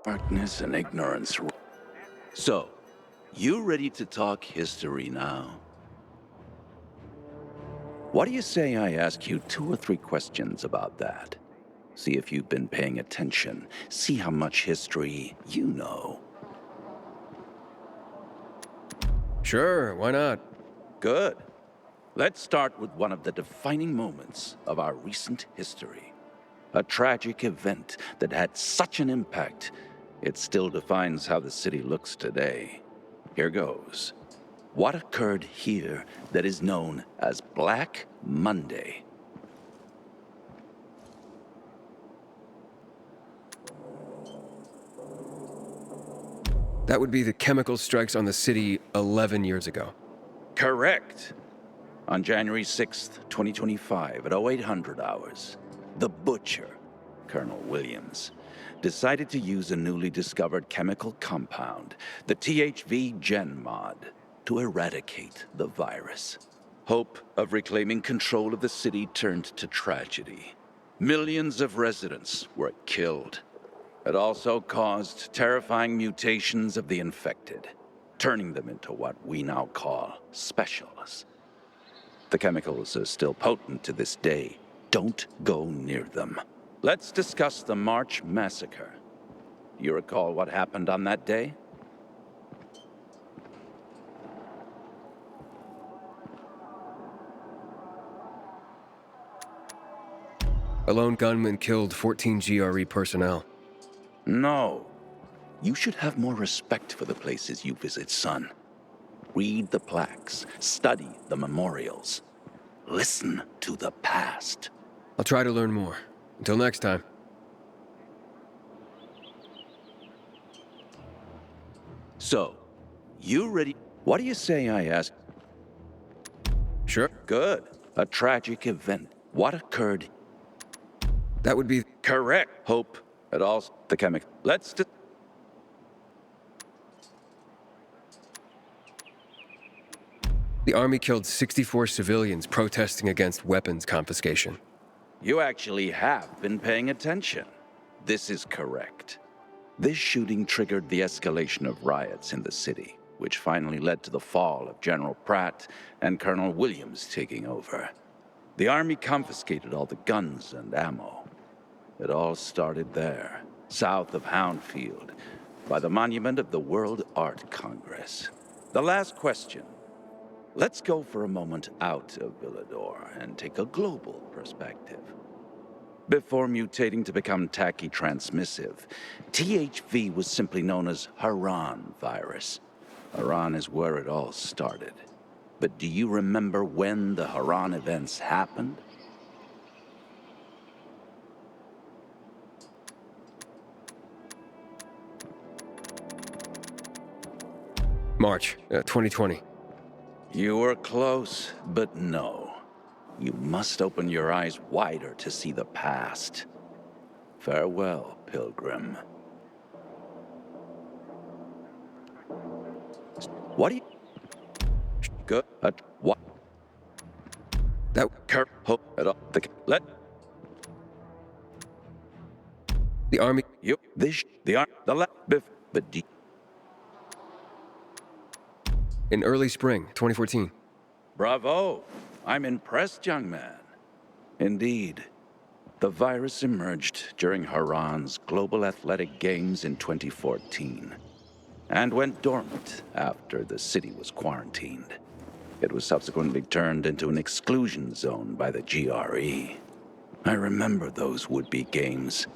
Darkness and ignorance. So, you ready to talk history now? What do you say I ask you 2 or 3 questions about that? See if you've been paying attention. See how much history you know. Sure, why not? Good. Let's start with one of the defining moments of our recent history. A tragic event that had such an impact, it still defines how the city looks today. Here goes. What occurred here that is known as Black Monday? That would be the chemical strikes on the city 11 years ago. Correct. On January 6th, 2025, at 0800 hours, the butcher, Colonel Williams, decided to use a newly discovered chemical compound, the THV Gen Mod, to eradicate the virus. Hope of reclaiming control of the city turned to tragedy. Millions of residents were killed. It also caused terrifying mutations of the infected, turning them into what we now call specials. The chemicals are still potent to this day. Don't go near them. Let's discuss the March Massacre. You recall what happened on that day? A lone gunman killed 14 GRE personnel. No. You should have more respect for the places you visit, son. Read the plaques, study the memorials. Listen to the past. I'll try to learn more. Until next time. So, you ready? What do you say I ask? Sure. Good. A tragic event. What occurred? That would be... Correct. Hope it all the chemical. The army killed 64 civilians protesting against weapons confiscation. You actually have been paying attention. This is correct. This shooting triggered the escalation of riots in the city, which finally led to the fall of General Pratt and Colonel Williams taking over. The army confiscated all the guns and ammo. It all started there, south of Houndfield, by the monument of the World Art Congress. The last question. Let's go for a moment out of Villador and take a global perspective. Before mutating to become tacky transmissive, THV was simply known as Haran virus. Haran is where it all started. But do you remember when the Haran events happened? March 2020. You were close, but no. You must open your eyes wider to see the past. Farewell, pilgrim. What do you... Good. What? That... Hope at all. Let... The army... You... This... The arm... The left... But do... In early spring 2014. Bravo! I'm impressed, young man. Indeed. The virus emerged during Haran's Global Athletic Games in 2014 and went dormant after the city was quarantined. It was subsequently turned into an exclusion zone by the GRE. I remember those would-be games.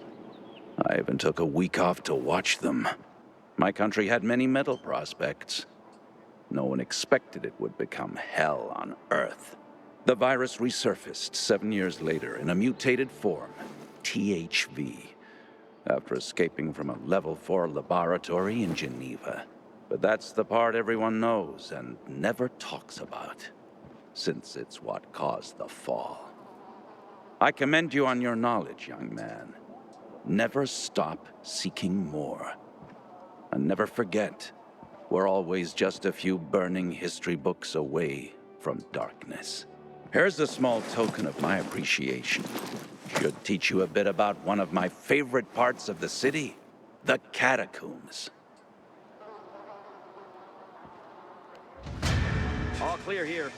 I even took a week off to watch them. My country had many medal prospects. No one expected it would become hell on Earth. The virus resurfaced 7 years later in a mutated form, THV, after escaping from a Level 4 laboratory in Geneva. But that's the part everyone knows and never talks about, since it's what caused the fall. I commend you on your knowledge, young man. Never stop seeking more. And never forget, we're always just a few burning history books away from darkness. Here's a small token of my appreciation. Should teach you a bit about one of my favorite parts of the city. The catacombs. All clear here.